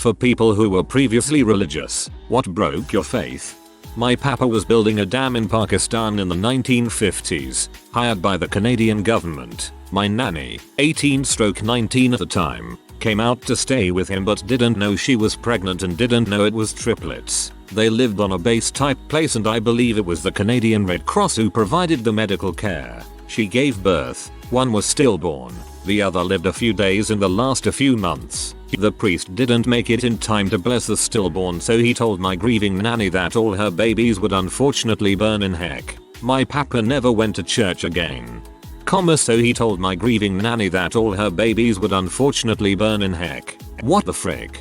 For people who were previously religious, what broke your faith? My papa was building a dam in Pakistan in the 1950s, hired by the Canadian government. My nanny, 18-19 at the time, came out to stay with him but didn't know she was pregnant and didn't know it was triplets. They lived on a base type place and I believe it was the Canadian Red Cross who provided the medical care. She gave birth, one was stillborn, the other lived a few days and the last a few months. The priest didn't make it in time to bless the stillborn, so he told my grieving nanny that all her babies would unfortunately burn in heck. My papa never went to church again. So he told my grieving nanny that all her babies would unfortunately burn in heck. What the frick?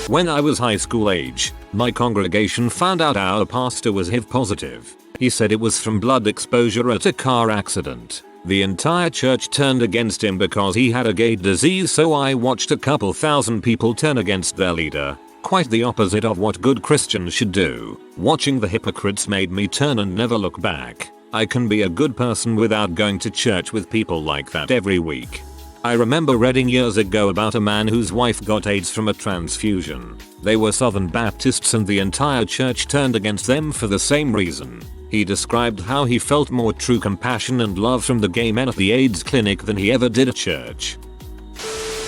When I was high school age, my congregation found out our pastor was HIV positive. He said it was from blood exposure at a car accident. The entire church turned against him because he had a gay disease, so I watched a couple thousand people turn against their leader. Quite the opposite of what good Christians should do. Watching the hypocrites made me turn and never look back. I can be a good person without going to church with people like that every week. I remember reading years ago about a man whose wife got AIDS from a transfusion. They were Southern Baptists and the entire church turned against them for the same reason. He described how he felt more true compassion and love from the gay men at the AIDS clinic than he ever did at church.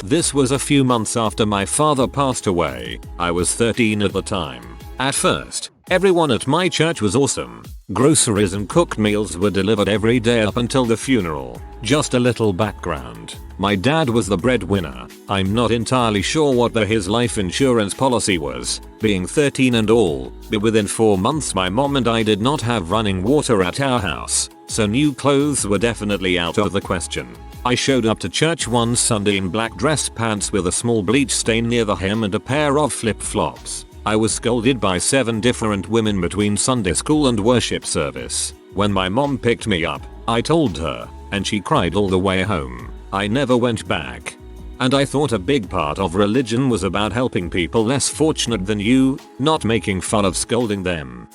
This was a few months after my father passed away. I was 13 at the time. At first, everyone at my church was awesome. Groceries and cooked meals were delivered every day up until the funeral. Just a little background. My dad was the breadwinner. I'm not entirely sure what his life insurance policy was, being 13 and all, but within 4 months my mom and I did not have running water at our house, so new clothes were definitely out of the question. I showed up to church one Sunday in black dress pants with a small bleach stain near the hem and a pair of flip-flops. I was scolded by 7 different women between Sunday school and worship service. When my mom picked me up, I told her, and she cried all the way home. I never went back. And I thought a big part of religion was about helping people less fortunate than you, not making fun of scolding them.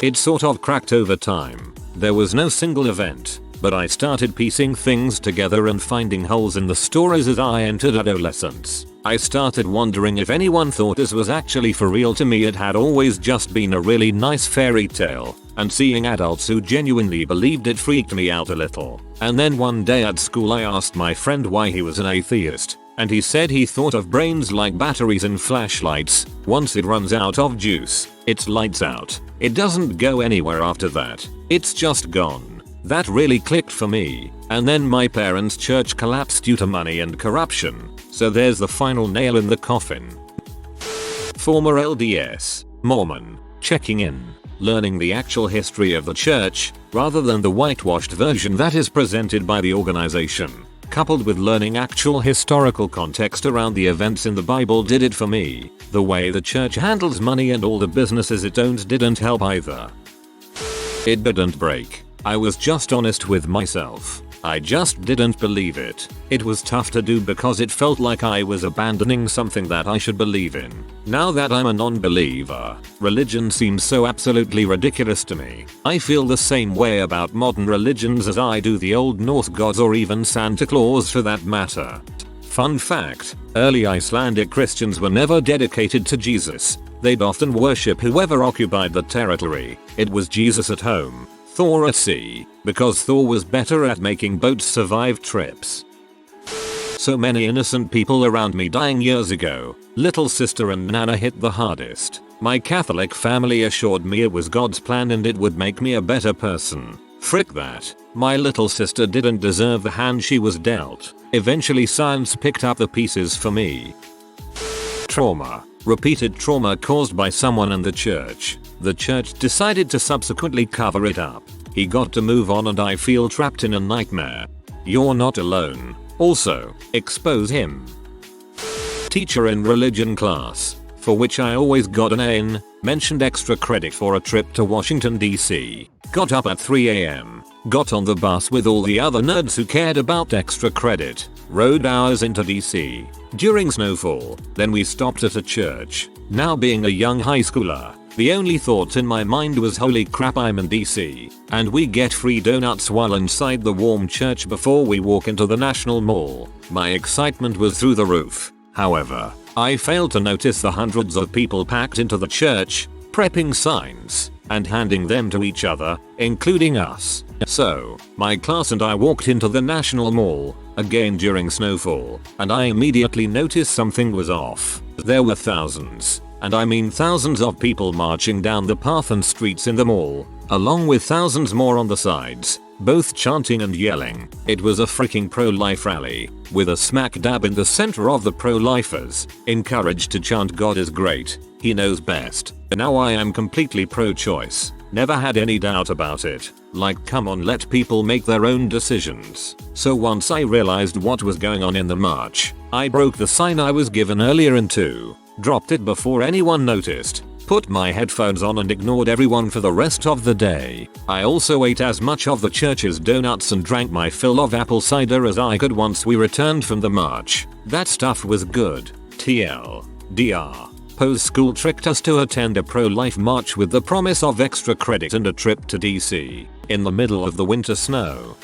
It sort of cracked over time. There was no single event, but I started piecing things together and finding holes in the stories as I entered adolescence. I started wondering if anyone thought this was actually for real. To me it had always just been a really nice fairy tale, and seeing adults who genuinely believed it freaked me out a little. And then one day at school I asked my friend why he was an atheist, and he said he thought of brains like batteries in flashlights. Once it runs out of juice, it's lights out. It doesn't go anywhere after that. It's just gone. That really clicked for me. And then my parents' church collapsed due to money and corruption. So there's the final nail in the coffin. Former LDS, Mormon, checking in, learning the actual history of the church, rather than the whitewashed version that is presented by the organization, coupled with learning actual historical context around the events in the Bible did it for me. The way the church handles money and all the businesses it owns didn't help either. It didn't break. I was just honest with myself. I just didn't believe it. It was tough to do because it felt like I was abandoning something that I should believe in. Now that I'm a non-believer, religion seems so absolutely ridiculous to me. I feel the same way about modern religions as I do the old Norse gods or even Santa Claus for that matter. Fun fact, early Icelandic Christians were never dedicated to Jesus. They'd often worship whoever occupied the territory. It was Jesus at home, Thor at sea, because Thor was better at making boats survive trips. So many innocent people around me dying years ago. Little sister and Nana hit the hardest. My Catholic family assured me it was God's plan and it would make me a better person. Frick that. My little sister didn't deserve the hand she was dealt. Eventually science picked up the pieces for me. Trauma. Repeated trauma caused by someone in the church. The church decided to subsequently cover it up. He got to move on and I feel trapped in a nightmare. You're not alone. Also, expose him. Teacher in religion class, for which I always got an A in, mentioned extra credit for a trip to Washington DC. Got up at 3 AM. Got on the bus with all the other nerds who cared about extra credit. Rode hours into DC. During snowfall, then we stopped at a church. Now being a young high schooler, the only thought in my mind was holy crap, I'm in DC, and we get free donuts while inside the warm church before we walk into the National Mall. My excitement was through the roof. However, I failed to notice the hundreds of people packed into the church, prepping signs and handing them to each other, including us. So, my class and I walked into the National Mall, again during snowfall, and I immediately noticed something was off. There were thousands, and I mean thousands of people marching down the path and streets in the mall, along with thousands more on the sides, both chanting and yelling. It was a freaking pro-life rally, with a smack dab in the center of the pro-lifers, encouraged to chant "God is great, he knows best." Now I am completely pro-choice, never had any doubt about it. Like, come on, let people make their own decisions. So once I realized what was going on in the march, I broke the sign I was given earlier in two, dropped it before anyone noticed, put my headphones on and ignored everyone for the rest of the day. I also ate as much of the church's donuts and drank my fill of apple cider as I could once we returned from the march. That stuff was good. TLDR. Poe's school tricked us to attend a pro-life march with the promise of extra credit and a trip to DC in the middle of the winter snow.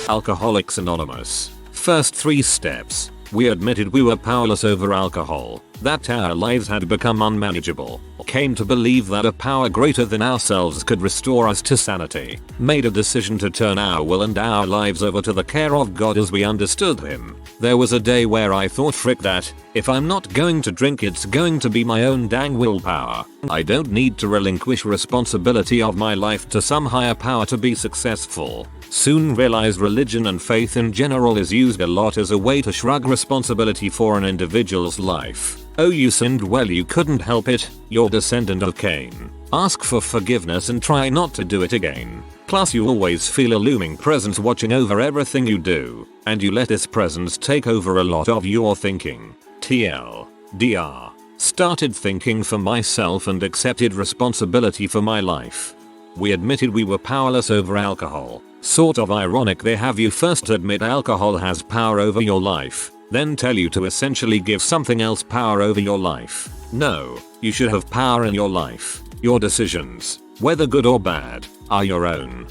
Alcoholics Anonymous. First 3 steps. We admitted we were powerless over alcohol, that our lives had become unmanageable, came to believe that a power greater than ourselves could restore us to sanity, made a decision to turn our will and our lives over to the care of God as we understood him. There was a day where I thought, frick that, if I'm not going to drink, it's going to be my own dang willpower. I don't need to relinquish responsibility of my life to some higher power to be successful. Soon realized religion and faith in general is used a lot as a way to shrug responsibility for an individual's life. Oh, you sinned, well you couldn't help it, you're descendant of Cain. Ask for forgiveness and try not to do it again. Plus you always feel a looming presence watching over everything you do, and you let this presence take over a lot of your thinking. TLDR. Started thinking for myself and accepted responsibility for my life. We admitted we were powerless over alcohol. Sort of ironic they have you first admit alcohol has power over your life, then tell you to essentially give something else power over your life. No, you should have power in your life. Your decisions, whether good or bad, are your own.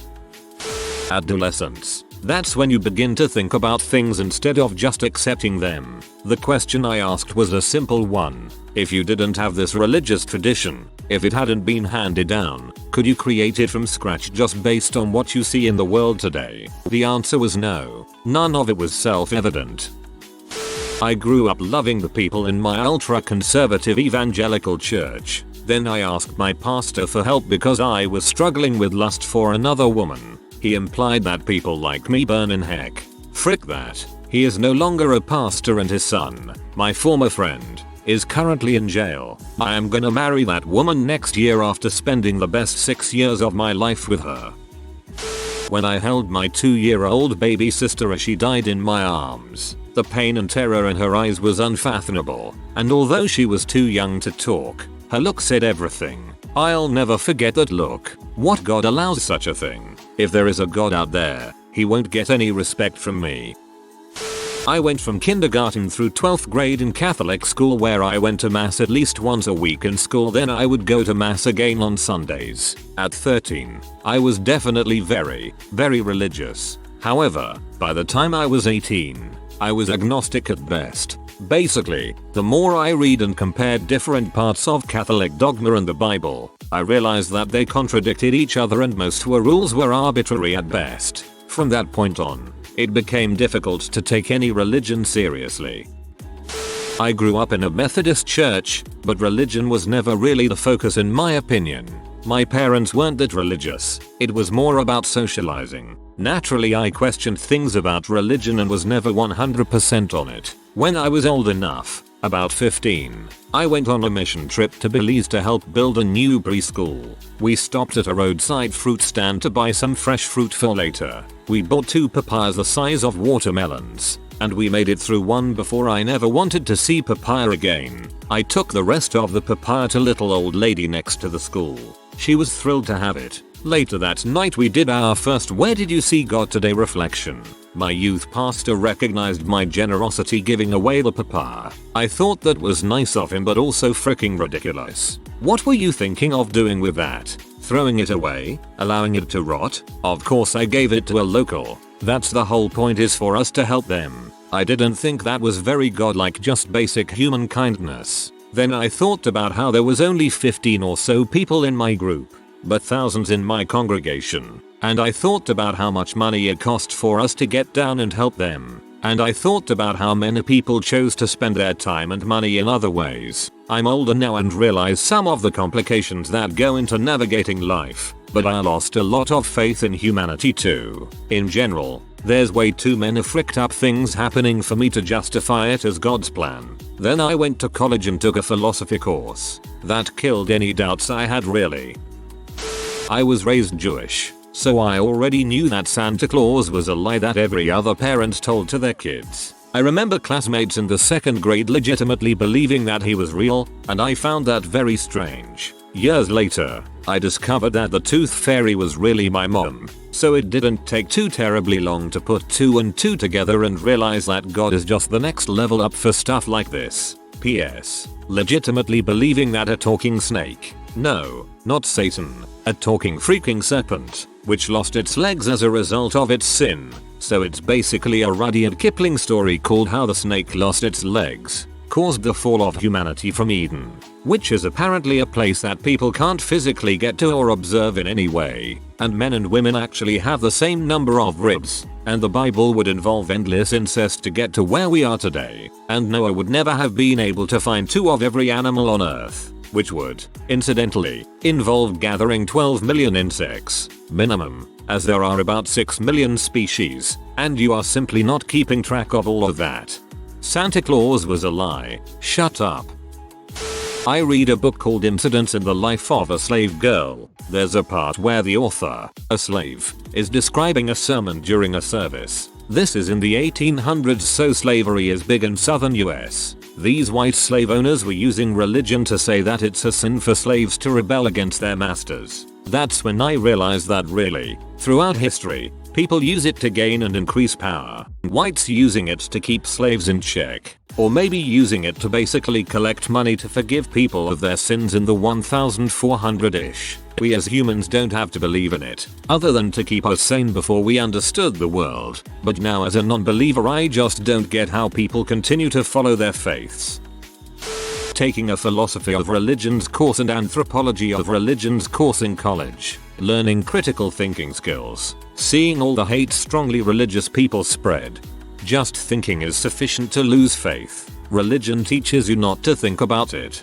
Adolescence. That's when you begin to think about things instead of just accepting them. The question I asked was a simple one. If you didn't have this religious tradition, if it hadn't been handed down, could you create it from scratch just based on what you see in the world today? The answer was no. None of it was self-evident. I grew up loving the people in my ultra-conservative evangelical church. Then I asked my pastor for help because I was struggling with lust for another woman. He implied that people like me burn in heck. Frick that. He is no longer a pastor and his son, my former friend, is currently in jail. I am gonna marry that woman next year after spending the best 6 years of my life with her. When I held my 2-year-old baby sister as she died in my arms, the pain and terror in her eyes was unfathomable, and although she was too young to talk, her look said everything. I'll never forget that look. What God allows such a thing? If there is a God out there, he won't get any respect from me. I went from kindergarten through 12th grade in Catholic school where I went to mass at least once a week in school, then I would go to mass again on Sundays. At 13, I was definitely very religious. However, by the time I was 18, I was agnostic at best. Basically, the more I read and compared different parts of Catholic dogma and the Bible, I realized that they contradicted each other and most rules were arbitrary at best. From that point on, it became difficult to take any religion seriously. I grew up in a Methodist church, but religion was never really the focus in my opinion. My parents weren't that religious, it was more about socializing. Naturally, I questioned things about religion and was never 100% on it. When I was old enough, about 15, I went on a mission trip to Belize to help build a new preschool. We stopped at a roadside fruit stand to buy some fresh fruit for later. We bought 2 papayas the size of watermelons, and we made it through one before I never wanted to see papaya again. I took the rest of the papaya to little old lady next to the school. She was thrilled to have it. Later that night we did our first "Where did you see God today?" reflection. My youth pastor recognized my generosity giving away the papaya. I thought that was nice of him but also freaking ridiculous. What were you thinking of doing with that? Throwing it away? Allowing it to rot? Of course I gave it to a local. That's the whole point, is for us to help them. I didn't think that was very godlike, just basic human kindness. Then I thought about how there was only 15 or so people in my group, but thousands in my congregation. And I thought about how much money it cost for us to get down and help them. And I thought about how many people chose to spend their time and money in other ways. I'm older now and realize some of the complications that go into navigating life, but I lost a lot of faith in humanity too. In general, there's way too many fricked up things happening for me to justify it as God's plan. Then I went to college and took a philosophy course. That killed any doubts I had really. I was raised Jewish, so I already knew that Santa Claus was a lie that every other parent told to their kids. I remember classmates in the second grade legitimately believing that he was real, and I found that very strange. Years later, I discovered that the tooth fairy was really my mom, so it didn't take too terribly long to put 2 and 2 together and realize that God is just the next level up for stuff like this. P.S. Legitimately believing that a talking snake, no, not Satan, a talking freaking serpent, which lost its legs as a result of its sin. So it's basically a Rudyard Kipling story called How the Snake Lost Its Legs, Caused the Fall of Humanity from Eden, which is apparently a place that people can't physically get to or observe in any way, and men and women actually have the same number of ribs, and the Bible would involve endless incest to get to where we are today, and Noah would never have been able to find 2 of every animal on Earth, which would, incidentally, involve gathering 12 million insects, minimum, as there are about 6 million species, and you are simply not keeping track of all of that. Santa Claus was a lie, shut up. I read a book called Incidents in the Life of a Slave Girl. There's a part where the author, a slave, is describing a sermon during a service. This is in the 1800s, so slavery is big in southern US. These white slave owners were using religion to say that it's a sin for slaves to rebel against their masters. That's when I realized that really, throughout history, people use it to gain and increase power. Whites using it to keep slaves in check. Or maybe using it to basically collect money to forgive people of their sins in the 1400-ish. We as humans don't have to believe in it, other than to keep us sane before we understood the world. But now as a non-believer I just don't get how people continue to follow their faiths. Taking a philosophy of religions course and anthropology of religions course in college, learning critical thinking skills, seeing all the hate strongly religious people spread. Just thinking is sufficient to lose faith. Religion teaches you not to think about it.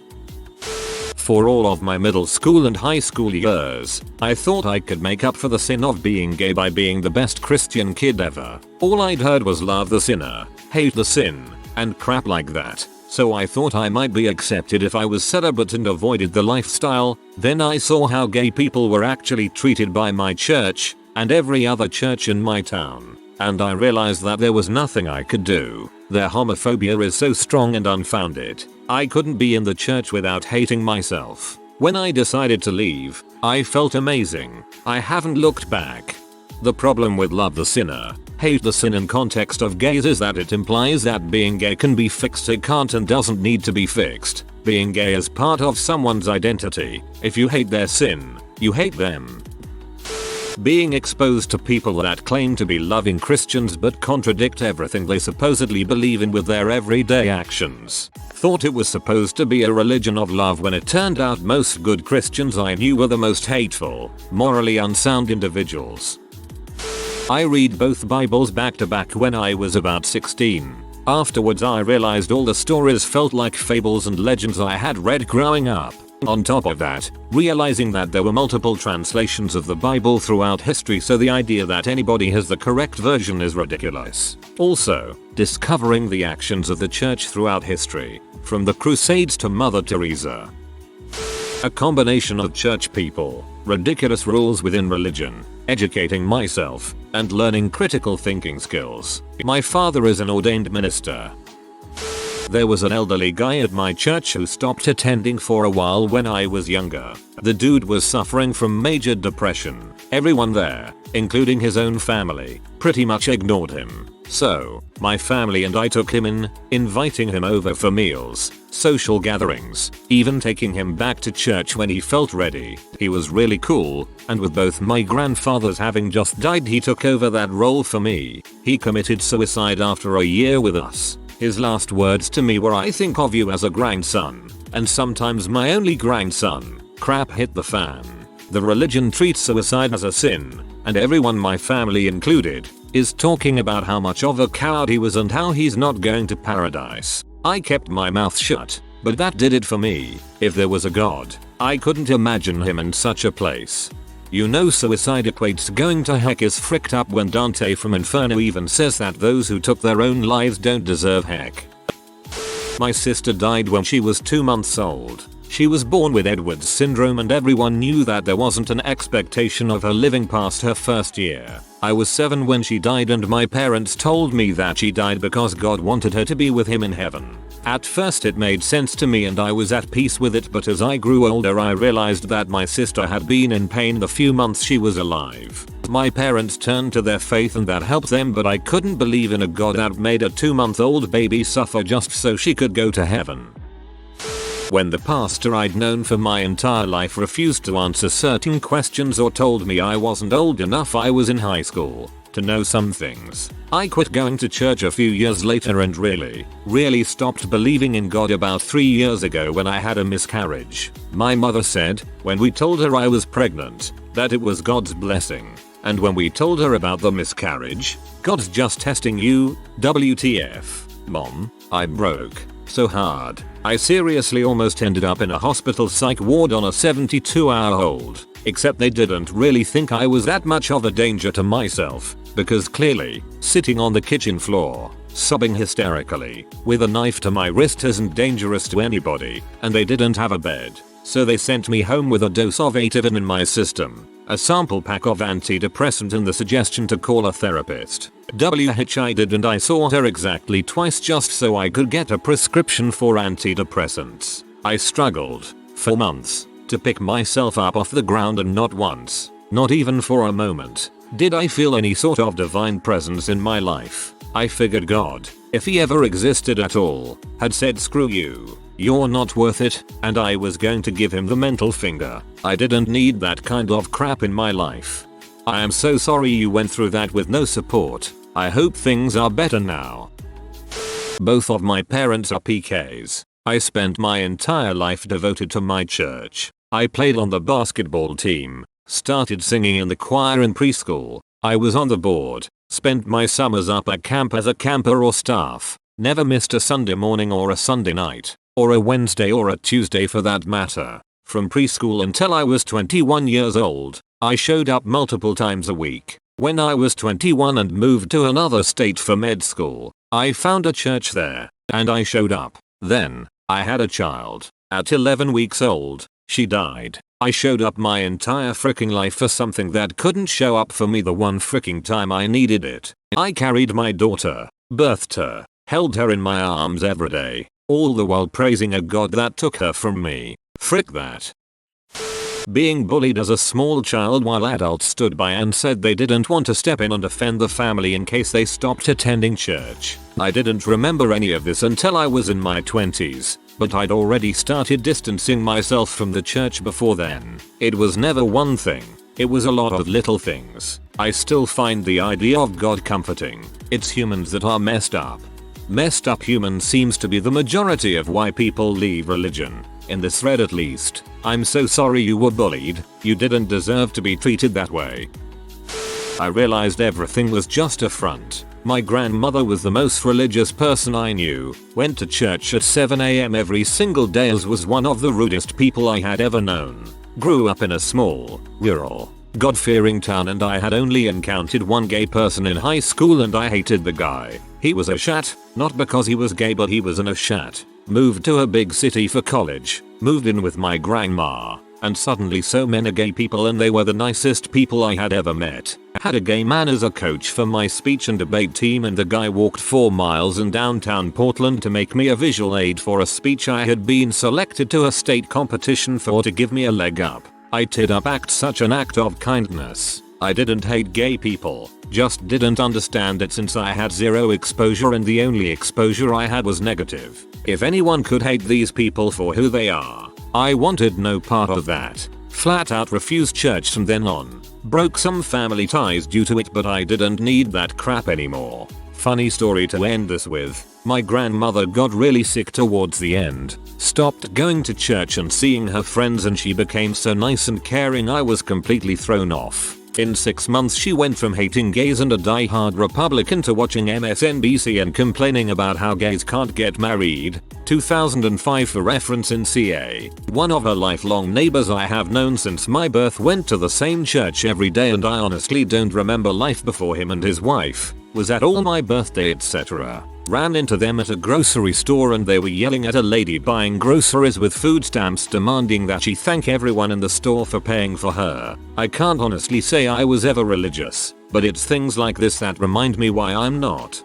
For all of my middle school and high school years, I thought I could make up for the sin of being gay by being the best Christian kid ever. All I'd heard was love the sinner, hate the sin, and crap like that. So I thought I might be accepted if I was celibate and avoided the lifestyle. Then I saw how gay people were actually treated by my church, and every other church in my town. And I realized that there was nothing I could do. Their homophobia is so strong and unfounded. I couldn't be in the church without hating myself. When I decided to leave, I felt amazing. I haven't looked back. The problem with love the sinner, hate the sin in context of gays is that it implies that being gay can be fixed. It can't and doesn't need to be fixed. Being gay is part of someone's identity. If you hate their sin, you hate them. Being exposed to people that claim to be loving Christians but contradict everything they supposedly believe in with their everyday actions. Thought it was supposed to be a religion of love when it turned out most good Christians I knew were the most hateful, morally unsound individuals. I read both Bibles back to back when I was about 16. Afterwards I realized all the stories felt like fables and legends I had read growing up. On top of that, realizing that there were multiple translations of the Bible throughout history, so the idea that anybody has the correct version is ridiculous. Also, discovering the actions of the church throughout history, from the Crusades to Mother Teresa. A combination of church people, ridiculous rules within religion, educating myself, and learning critical thinking skills. My father is an ordained minister. There was an elderly guy at my church who stopped attending for a while when I was younger. The dude was suffering from major depression. Everyone there, including his own family, pretty much ignored him. So, my family and I took him in, inviting him over for meals, social gatherings, even taking him back to church when he felt ready. He was really cool, and with both my grandfathers having just died, he took over that role for me. He committed suicide after a year with us. His last words to me were, "I think of you as a grandson, and sometimes my only grandson." Crap hit the fan. The religion treats suicide as a sin, and everyone, my family included, is talking about how much of a coward he was and how he's not going to paradise. I kept my mouth shut, but that did it for me. If there was a God, I couldn't imagine him in such a place. You know, suicide equates going to heck is fricked up when Dante from Inferno even says that those who took their own lives don't deserve heck. My sister died when she was 2 months old. She was born with Edwards syndrome and everyone knew that there wasn't an expectation of her living past her first year. I was 7 when she died and my parents told me that she died because God wanted her to be with him in heaven. At first it made sense to me and I was at peace with it, but as I grew older I realized that my sister had been in pain the few months she was alive. My parents turned to their faith and that helped them, but I couldn't believe in a God that made a 2-month-old baby suffer just so she could go to heaven. When the pastor I'd known for my entire life refused to answer certain questions or told me I wasn't old enough, I was in high school, to know some things. I quit going to church a few years later and really stopped believing in God about 3 years ago when I had a miscarriage. My mother said, when we told her I was pregnant, that it was God's blessing. And when we told her about the miscarriage, "God's just testing you, WTF. Mom, I broke so hard. I seriously almost ended up in a hospital psych ward on a 72-hour hold. Except they didn't really think I was that much of a danger to myself, because clearly, sitting on the kitchen floor, sobbing hysterically, with a knife to my wrist isn't dangerous to anybody, and they didn't have a bed. So they sent me home with a dose of Ativan in my system, a sample pack of antidepressant and the suggestion to call a therapist. I did, and I saw her exactly twice just so I could get a prescription for antidepressants. I struggled, for months, to pick myself up off the ground, and not once, not even for a moment, did I feel any sort of divine presence in my life. I figured God, if he ever existed at all, had said screw you, you're not worth it, and I was going to give him the mental finger. I didn't need that kind of crap in my life. I am so sorry you went through that with no support. I hope things are better now. Both of my parents are PKs. I spent my entire life devoted to my church. I played on the basketball team, started singing in the choir in preschool. I was on the board, spent my summers up at camp as a camper or staff, never missed a Sunday morning or a Sunday night, or a Wednesday or a Tuesday for that matter. From preschool until I was 21 years old, I showed up multiple times a week. When I was 21 and moved to another state for med school, I found a church there, and I showed up. Then, I had a child. At 11 weeks old, she died. I showed up my entire freaking life for something that couldn't show up for me the one freaking time I needed it. I carried my daughter, birthed her, held her in my arms every day, all the while praising a God that took her from me. Frick that. Being bullied as a small child while adults stood by and said they didn't want to step in and defend the family in case they stopped attending church. I didn't remember any of this until I was in my 20s, but I'd already started distancing myself from the church before then. It was never one thing, it was a lot of little things. I still find the idea of God comforting. It's humans that are messed up. Messed up humans seems to be the majority of why people leave religion. In this thread at least. I'm so sorry you were bullied, you didn't deserve to be treated that way. I realized everything was just a front. My grandmother was the most religious person I knew, went to church at 7 AM every single day, as was one of the rudest people I had ever known. Grew up in a small, rural, God-fearing town, and I had only encountered one gay person in high school and I hated the guy. He was a shat, not because he was gay but he was a shat. Moved to a big city for college, moved in with my grandma, and suddenly so many gay people, and they were the nicest people I had ever met. Had a gay man as a coach for my speech and debate team, and the guy walked 4 miles in downtown Portland to make me a visual aid for a speech I had been selected to a state competition for to give me a leg up. I did up act such an act of kindness. I didn't hate gay people. Just didn't understand it since I had zero exposure and the only exposure I had was negative. If anyone could hate these people for who they are, I wanted no part of that. Flat out refused church from then on. Broke some family ties due to it, but I didn't need that crap anymore. Funny story to end this with. My grandmother got really sick towards the end. Stopped going to church and seeing her friends, and she became so nice and caring I was completely thrown off. In 6 months she went from hating gays and a die-hard Republican to watching MSNBC and complaining about how gays can't get married. 2005 for reference in CA. One of her lifelong neighbors I have known since my birth went to the same church every day, and I honestly don't remember life before him and his wife. Was at all my birthday etc. Ran into them at a grocery store and they were yelling at a lady buying groceries with food stamps, demanding that she thank everyone in the store for paying for her. I can't honestly say I was ever religious, but it's things like this that remind me why I'm not.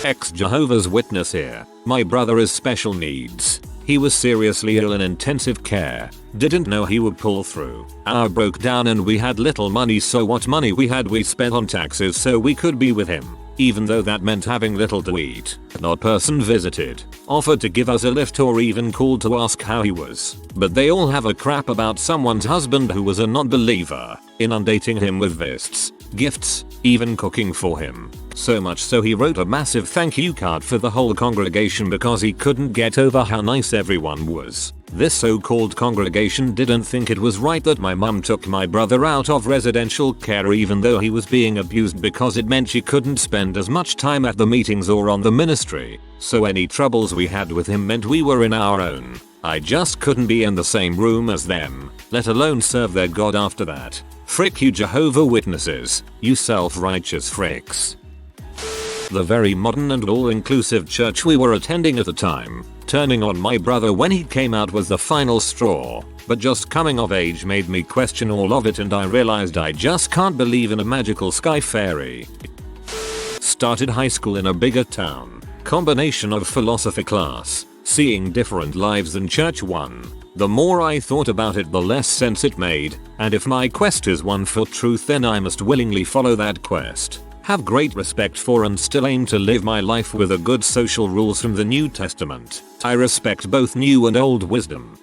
Ex-Jehovah's Witness here. My brother is special needs. He was seriously ill in intensive care. Didn't know he would pull through. Our broke down and we had little money, so what money we had we spent on taxes so we could be with him. Even though that meant having little to eat. Not person visited. Offered to give us a lift or even called to ask how he was. But they all have a crap about someone's husband who was a non-believer. Inundating him with visits, gifts, even cooking for him. So much so he wrote a massive thank you card for the whole congregation because he couldn't get over how nice everyone was. This so-called congregation didn't think it was right that my mum took my brother out of residential care even though he was being abused, because it meant she couldn't spend as much time at the meetings or on the ministry. So any troubles we had with him meant we were in our own. I just couldn't be in the same room as them, let alone serve their God after that. Frick you Jehovah Witnesses, you self-righteous fricks. The very modern and all-inclusive church we were attending at the time, turning on my brother when he came out was the final straw, but just coming of age made me question all of it, and I realized I just can't believe in a magical sky fairy. Started high school in a bigger town, combination of philosophy class, seeing different lives than church one. The more I thought about it the less sense it made, and if my quest is one for truth then I must willingly follow that quest. Have great respect for and still aim to live my life with a good social rules from the New Testament. I respect both new and old wisdom.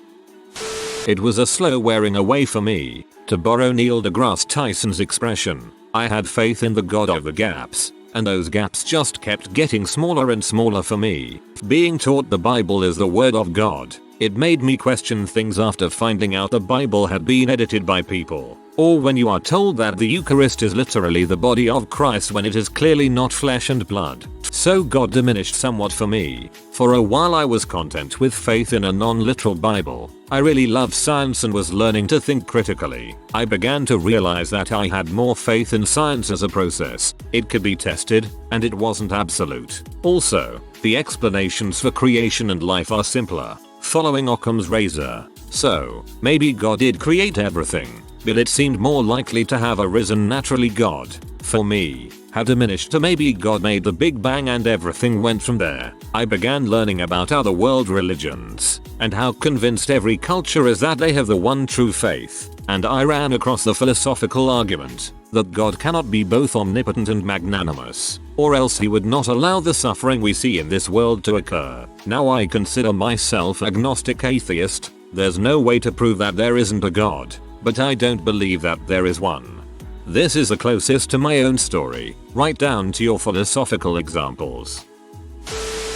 It was a slow wearing away for me. To borrow Neil deGrasse Tyson's expression, I had faith in the God of the gaps, and those gaps just kept getting smaller and smaller for me. Being taught the Bible is the word of God, it made me question things after finding out the Bible had been edited by people. Or when you are told that the Eucharist is literally the body of Christ when it is clearly not flesh and blood. So God diminished somewhat for me. For a while I was content with faith in a non-literal Bible. I really loved science and was learning to think critically. I began to realize that I had more faith in science as a process. It could be tested, and it wasn't absolute. Also, the explanations for creation and life are simpler, following Occam's razor. So, maybe God did create everything, but it seemed more likely to have arisen naturally. God, for me, had diminished to maybe God made the Big Bang and everything went from there. I began learning about other world religions, and how convinced every culture is that they have the one true faith, and I ran across the philosophical argument that God cannot be both omnipotent and magnanimous, or else he would not allow the suffering we see in this world to occur. Now I consider myself agnostic atheist. There's no way to prove that there isn't a God, but I don't believe that there is one. This is the closest to my own story, right down to your philosophical examples.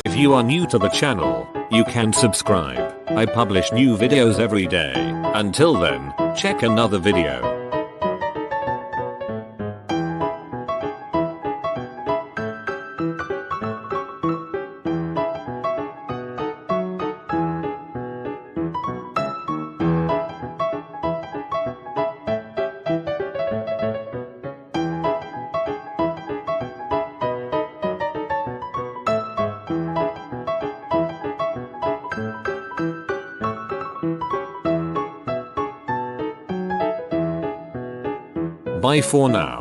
If you are new to the channel, you can subscribe. I publish new videos every day. Until then, check another video. Bye for now.